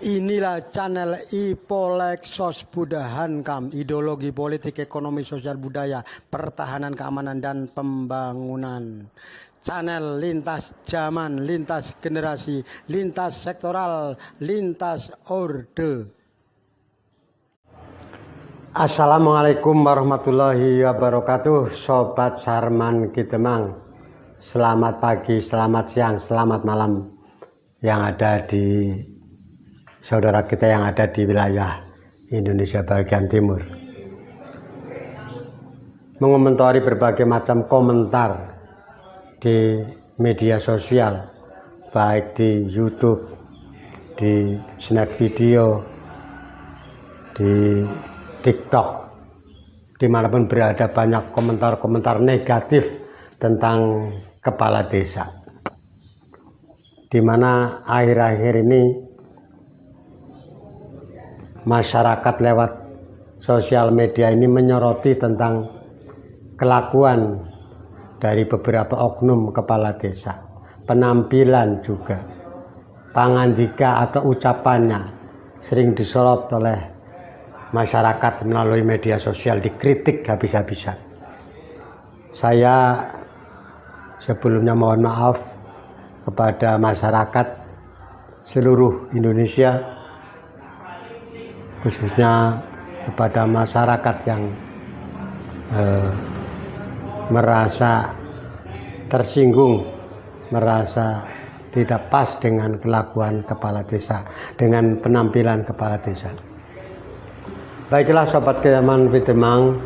Inilah channel Ipolek Sos Budahan Kam, ideologi politik, ekonomi, sosial, budaya, pertahanan, keamanan, dan pembangunan. Channel lintas zaman, lintas generasi, lintas sektoral, lintas orde. Assalamualaikum warahmatullahi wabarakatuh, Sobat Sarman Kitemang. Selamat pagi, selamat siang, selamat malam yang ada di saudara kita yang ada di wilayah Indonesia bagian timur. Mengomentari berbagai macam komentar di media sosial, baik di YouTube, di snack video, di TikTok, dimanapun berada banyak komentar-komentar negatif tentang kepala desa, dimana akhir-akhir ini masyarakat lewat sosial media ini menyoroti tentang kelakuan dari beberapa oknum kepala desa, penampilan juga, pangandika atau ucapannya sering disorot oleh masyarakat melalui media sosial, dikritik habis-habisan. Saya sebelumnya mohon maaf kepada masyarakat seluruh Indonesia, khususnya kepada masyarakat yang merasa tersinggung, merasa tidak pas dengan kelakuan kepala desa, dengan penampilan kepala desa. Baiklah Sobat Kitemang,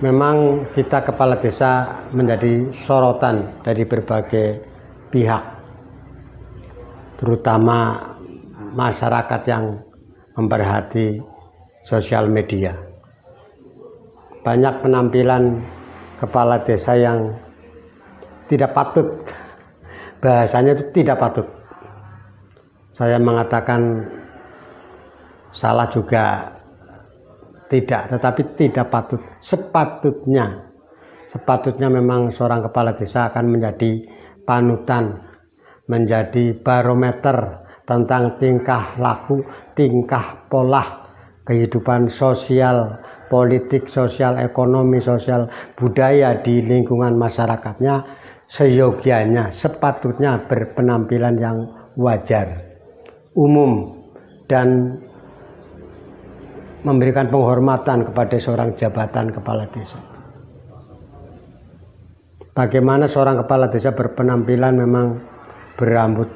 memang kita kepala desa menjadi sorotan dari berbagai pihak, terutama masyarakat yang memperhati sosial media. Banyak penampilan kepala desa yang tidak patut, bahasanya itu tidak patut. Saya mengatakan salah juga tidak, tetapi tidak patut. Sepatutnya memang seorang kepala desa akan menjadi panutan, menjadi barometer tentang tingkah laku, tingkah pola kehidupan sosial, politik, sosial, ekonomi, sosial, budaya di lingkungan masyarakatnya. Seyogianya, sepatutnya berpenampilan yang wajar, umum, dan memberikan penghormatan kepada seorang jabatan kepala desa. Bagaimana seorang kepala desa berpenampilan memang berambut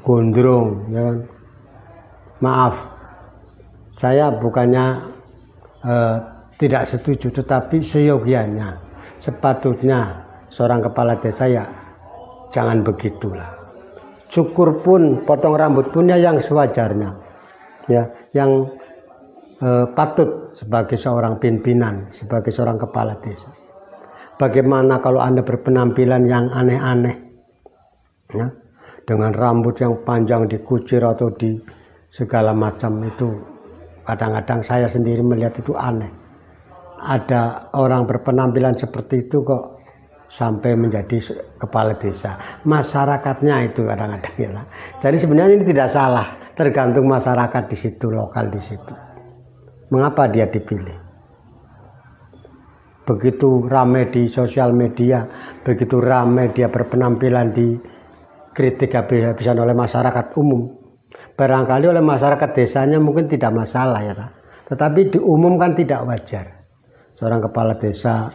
gondrong, ya kan? Maaf, saya bukannya tidak setuju, tetapi seyogianya, sepatutnya seorang kepala desa ya jangan begitulah. Cukur pun, potong rambut pun ya yang sewajarnya, ya, yang patut sebagai seorang pimpinan, sebagai seorang kepala desa. Bagaimana kalau Anda berpenampilan yang aneh-aneh, ya, dengan rambut yang panjang dikucir atau di segala macam, itu kadang-kadang saya sendiri melihat itu aneh. Ada orang berpenampilan seperti itu kok sampai menjadi kepala desa. Masyarakatnya itu kadang-kadang, ya. Jadi sebenarnya ini tidak salah, tergantung masyarakat di situ, lokal di situ. Mengapa dia dipilih? Begitu ramai di sosial media, begitu ramai dia berpenampilan dikritik habis-habisan oleh masyarakat umum. Barangkali oleh masyarakat desanya mungkin tidak masalah, ya, tetapi diumumkan tidak wajar. Seorang kepala desa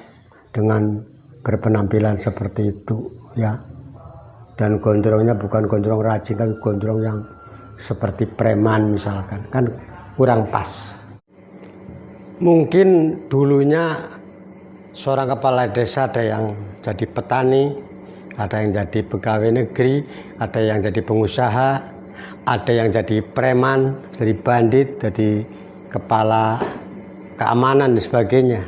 dengan berpenampilan seperti itu, ya, dan gondrongnya bukan gondrong rajin, tapi gondrong yang seperti preman misalkan, kan kurang pas. Mungkin dulunya seorang kepala desa ada yang jadi petani, ada yang jadi pegawai negeri, ada yang jadi pengusaha, ada yang jadi preman, jadi bandit, jadi kepala keamanan dan sebagainya.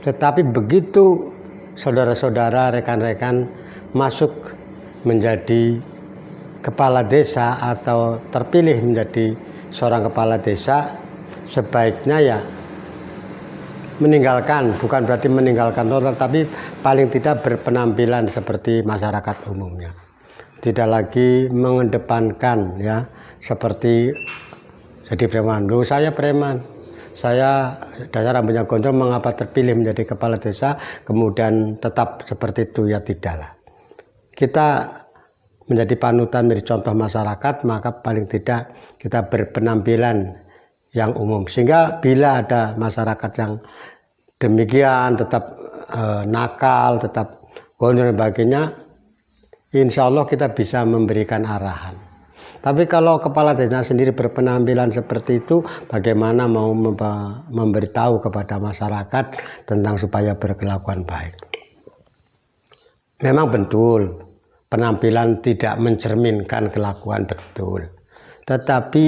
Tetapi begitu saudara-saudara, rekan-rekan masuk menjadi kepala desa atau terpilih menjadi seorang kepala desa, sebaiknya ya meninggalkan, bukan berarti meninggalkan total, tapi paling tidak berpenampilan seperti masyarakat umumnya. Tidak lagi mengedepankan, ya, seperti jadi preman. Loh, saya preman, saya dasar rambutnya gondrong, mengapa terpilih menjadi kepala desa kemudian tetap seperti itu? Ya tidaklah. Kita menjadi panutan, menjadi contoh masyarakat, maka paling tidak kita berpenampilan yang umum, sehingga bila ada masyarakat yang demikian tetap nakal, tetap gondrong dan sebagainya, insya Allah kita bisa memberikan arahan. Tapi kalau kepala desa sendiri berpenampilan seperti itu, bagaimana mau memberitahu kepada masyarakat tentang supaya berkelakuan baik? Memang betul penampilan tidak mencerminkan kelakuan, betul. Tetapi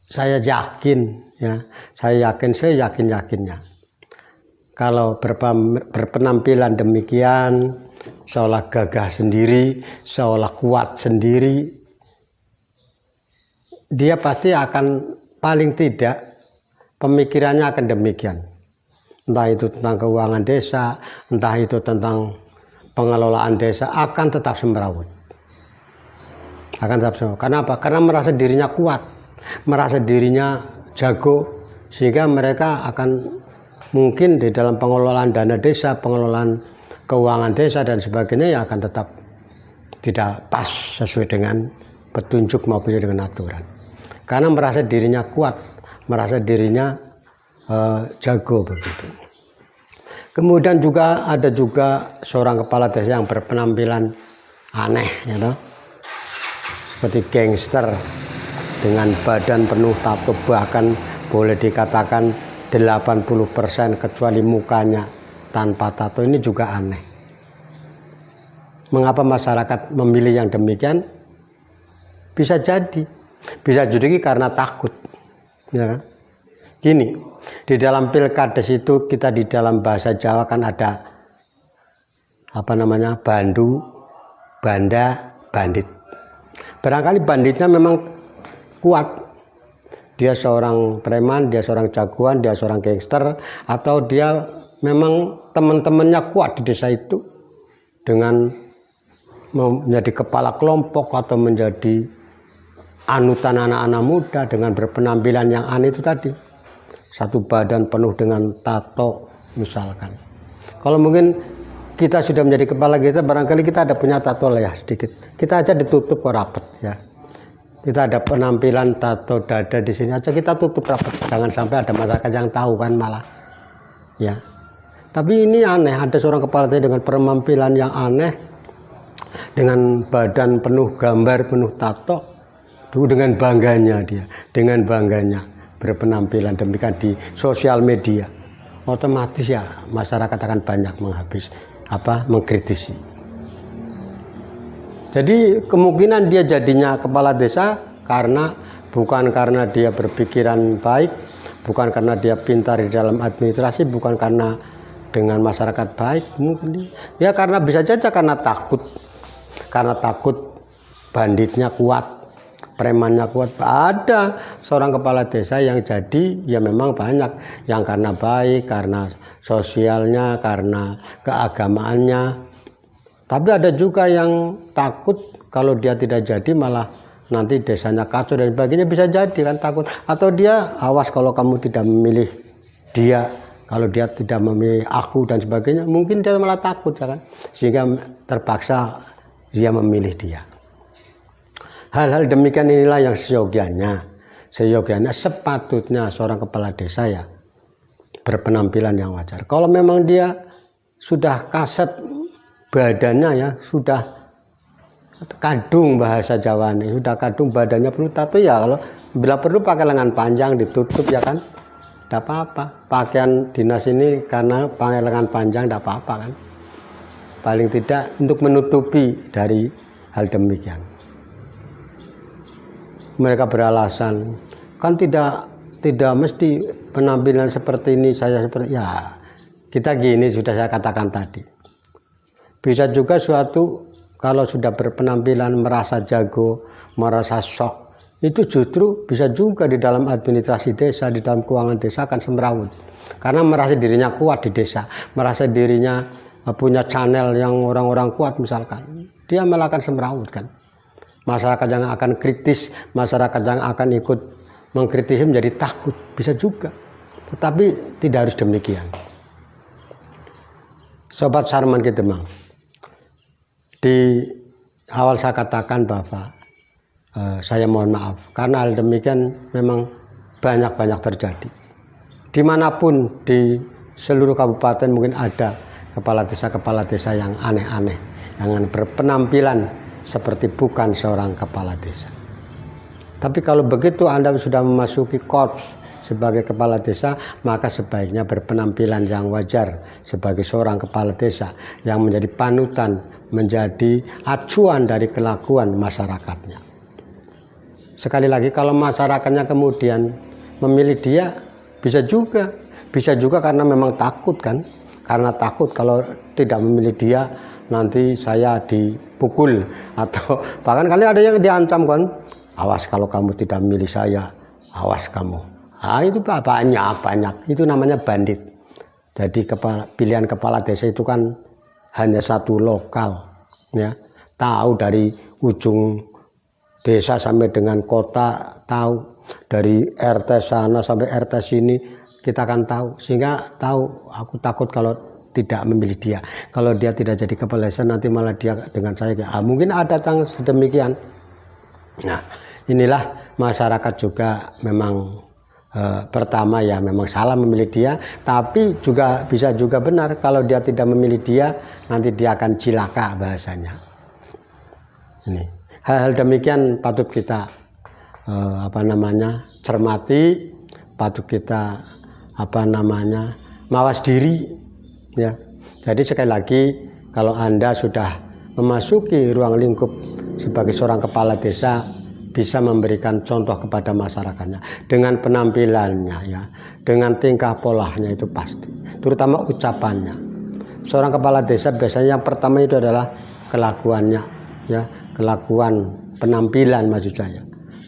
saya yakin, ya, saya yakin-yakinnya, kalau berpenampilan demikian, seolah gagah sendiri, seolah kuat sendiri, dia pasti akan, paling tidak pemikirannya akan demikian. Entah itu tentang keuangan desa, entah itu tentang pengelolaan desa, akan tetap semrawut. Karena apa? Karena merasa dirinya kuat, merasa dirinya jago, sehingga mereka akan mungkin di dalam pengelolaan dana desa, pengelolaan keuangan desa dan sebagainya, ya akan tetap tidak pas sesuai dengan petunjuk maupun dengan aturan. Karena merasa dirinya kuat, merasa dirinya jago begitu. Kemudian juga ada juga seorang kepala desa yang berpenampilan aneh, ya toh? Seperti gangster dengan badan penuh tato, bahkan boleh dikatakan 80% kecuali mukanya tanpa tato. Ini juga aneh. Mengapa masyarakat memilih yang demikian? Bisa jadi karena takut, ya kan? Gini, di dalam pilkades itu kita di dalam bahasa Jawa kan ada apa namanya, bandu, banda, bandit. Barangkali banditnya memang kuat, dia seorang preman, dia seorang jagoan, dia seorang gangster, atau dia memang teman-temannya kuat di desa itu dengan menjadi kepala kelompok atau menjadi anutan anak-anak muda dengan berpenampilan yang aneh itu tadi, satu badan penuh dengan tato misalkan. Kalau mungkin kita sudah menjadi kepala kita, barangkali kita ada punya tato lah ya sedikit, kita aja ditutup kok rapet ya. Kita ada penampilan tato dada di sini aja kita tutup rapat, jangan sampai ada masyarakat yang tahu kan malah, ya. Tapi ini aneh, ada seorang kepala desa dengan penampilan yang aneh, dengan badan penuh gambar, penuh tato, dengan bangganya dia, dengan bangganya berpenampilan demikian di sosial media, otomatis ya masyarakat akan banyak mengkritisi. Jadi kemungkinan dia jadinya kepala desa bukan karena dia berpikiran baik, bukan karena dia pintar di dalam administrasi, bukan karena dengan masyarakat baik, mungkin ya karena bisa saja karena takut banditnya kuat, premannya kuat. Ada seorang kepala desa yang jadi ya memang banyak yang karena baik, karena sosialnya, karena keagamaannya. Tapi ada juga yang takut kalau dia tidak jadi malah nanti desanya kacau dan sebagainya, bisa jadi kan takut. Atau dia awas kalau kamu tidak memilih dia, kalau dia tidak memilih aku dan sebagainya, mungkin dia malah takut ya kan, sehingga terpaksa dia memilih dia. Hal-hal demikian inilah yang seyogianya sepatutnya seorang kepala desa ya berpenampilan yang wajar. Kalau memang dia sudah kasep badannya, ya sudah kadung, bahasa Jawa ini sudah kadung, badannya penuh tato, ya kalau bila perlu pakai lengan panjang ditutup ya kan, tidak apa-apa. Pakaian dinas ini karena pakai lengan panjang tidak apa-apa kan, paling tidak untuk menutupi dari hal demikian. Mereka beralasan kan tidak mesti penampilan seperti ini, saya seperti ya kita gini, sudah saya katakan tadi. Bisa juga suatu kalau sudah berpenampilan merasa jago, merasa sok, itu justru bisa juga di dalam administrasi desa, di dalam keuangan desa akan semrawut. Karena merasa dirinya kuat di desa, merasa dirinya punya channel yang orang-orang kuat misalkan, dia malah akan semrawut kan. Masyarakat yang akan kritis, masyarakat yang akan ikut mengkritisi menjadi takut, bisa juga. Tetapi tidak harus demikian. Sobat Sarman Kidemang, di awal saya katakan bahwa saya mohon maaf karena hal demikian memang banyak terjadi. Dimanapun di seluruh kabupaten mungkin ada kepala desa yang aneh-aneh, yang berpenampilan seperti bukan seorang kepala desa. Tapi kalau begitu Anda sudah memasuki korps sebagai kepala desa, maka sebaiknya berpenampilan yang wajar sebagai seorang kepala desa yang menjadi panutan, menjadi acuan dari kelakuan masyarakatnya. Sekali lagi, kalau masyarakatnya kemudian memilih dia, bisa juga karena memang takut kan, karena takut kalau tidak memilih dia nanti saya dipukul, atau bahkan kali ada yang diancam kan, awas kalau kamu tidak memilih saya, awas kamu. Itu banyak, itu namanya bandit. Jadi pilihan kepala desa itu kan hanya satu lokal, ya, tahu dari ujung desa sampai dengan kota, tahu dari RT sana sampai RT sini, kita akan tahu, sehingga tahu aku takut kalau tidak memilih dia. Kalau dia tidak jadi kepala desa nanti malah dia dengan saya. Mungkin ada yang sedemikian. Nah, inilah masyarakat juga memang pertama ya memang salah memilih dia, tapi juga bisa juga benar kalau dia tidak memilih dia nanti dia akan cilaka bahasanya. Ini hal-hal demikian patut kita cermati, patut kita mawas diri, ya. Jadi sekali lagi, kalau Anda sudah memasuki ruang lingkup sebagai seorang kepala desa, bisa memberikan contoh kepada masyarakatnya dengan penampilannya, ya, dengan tingkah polanya, itu pasti, terutama ucapannya. Seorang kepala desa biasanya yang pertama itu adalah kelakuannya, ya, kelakuan, penampilan maksud saya,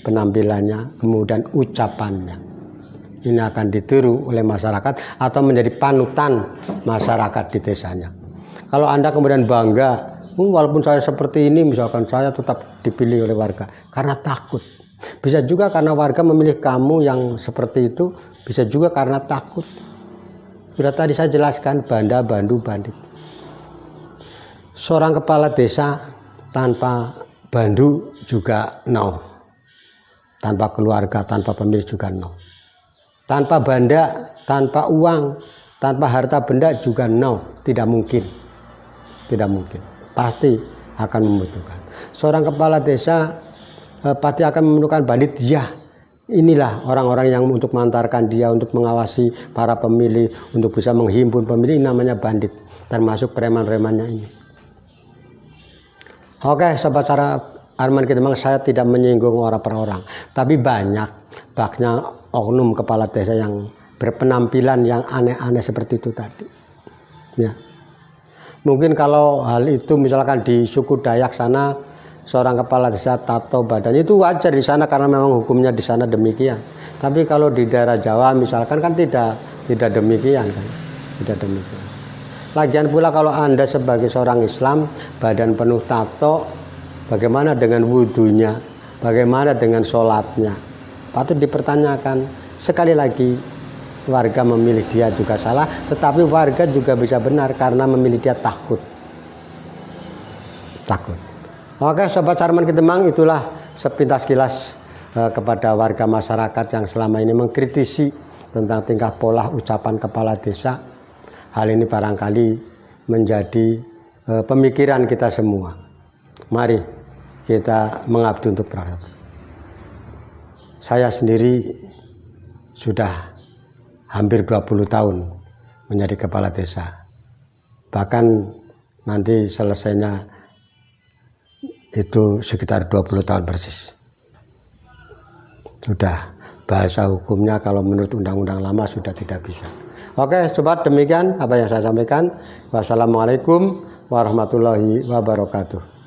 penampilannya, kemudian ucapannya. Ini akan ditiru oleh masyarakat atau menjadi panutan masyarakat di desanya. Kalau Anda kemudian bangga, walaupun saya seperti ini, misalkan saya tetap dipilih oleh warga karena takut. Bisa juga karena warga memilih kamu yang seperti itu, bisa juga karena takut. Sudah tadi saya jelaskan, bandu, bandit. Seorang kepala desa tanpa bandu juga no. Tanpa keluarga, tanpa pemilih juga no. Tanpa banda, tanpa uang, tanpa harta benda juga no. Tidak mungkin. Pasti akan membutuhkan. Seorang kepala desa pasti akan memerlukan bandit. Ya, inilah orang-orang yang untuk mengantarkan dia, untuk mengawasi para pemilih, untuk bisa menghimpun pemilih, namanya bandit. Termasuk preman-premannya ini. Oke, Sobat Sarman Kidemang, saya tidak menyinggung orang per orang. Tapi banyak oknum kepala desa yang berpenampilan yang aneh-aneh seperti itu tadi. Ya. Mungkin kalau hal itu misalkan di suku Dayak sana, seorang kepala desa tato badannya itu wajar di sana karena memang hukumnya di sana demikian. Tapi kalau di daerah Jawa misalkan kan tidak demikian kan. Tidak demikian. Lagian pula kalau Anda sebagai seorang Islam badan penuh tato, bagaimana dengan wudunya? Bagaimana dengan sholatnya? Patut dipertanyakan. Sekali lagi, warga memilih dia juga salah, tetapi warga juga bisa benar karena memilih dia takut. Oke, Sobat Sarman Kidemang, itulah sepintas kilas kepada warga masyarakat yang selama ini mengkritisi tentang tingkah pola ucapan kepala desa. Hal ini barangkali menjadi pemikiran kita semua. Mari kita mengabdi untuk rakyat. Saya sendiri sudah hampir 20 tahun menjadi kepala desa. Bahkan nanti selesainya itu sekitar 20 tahun persis. Sudah bahasa hukumnya kalau menurut undang-undang lama sudah tidak bisa. Oke, sobat, demikian apa yang saya sampaikan. Wassalamualaikum warahmatullahi wabarakatuh.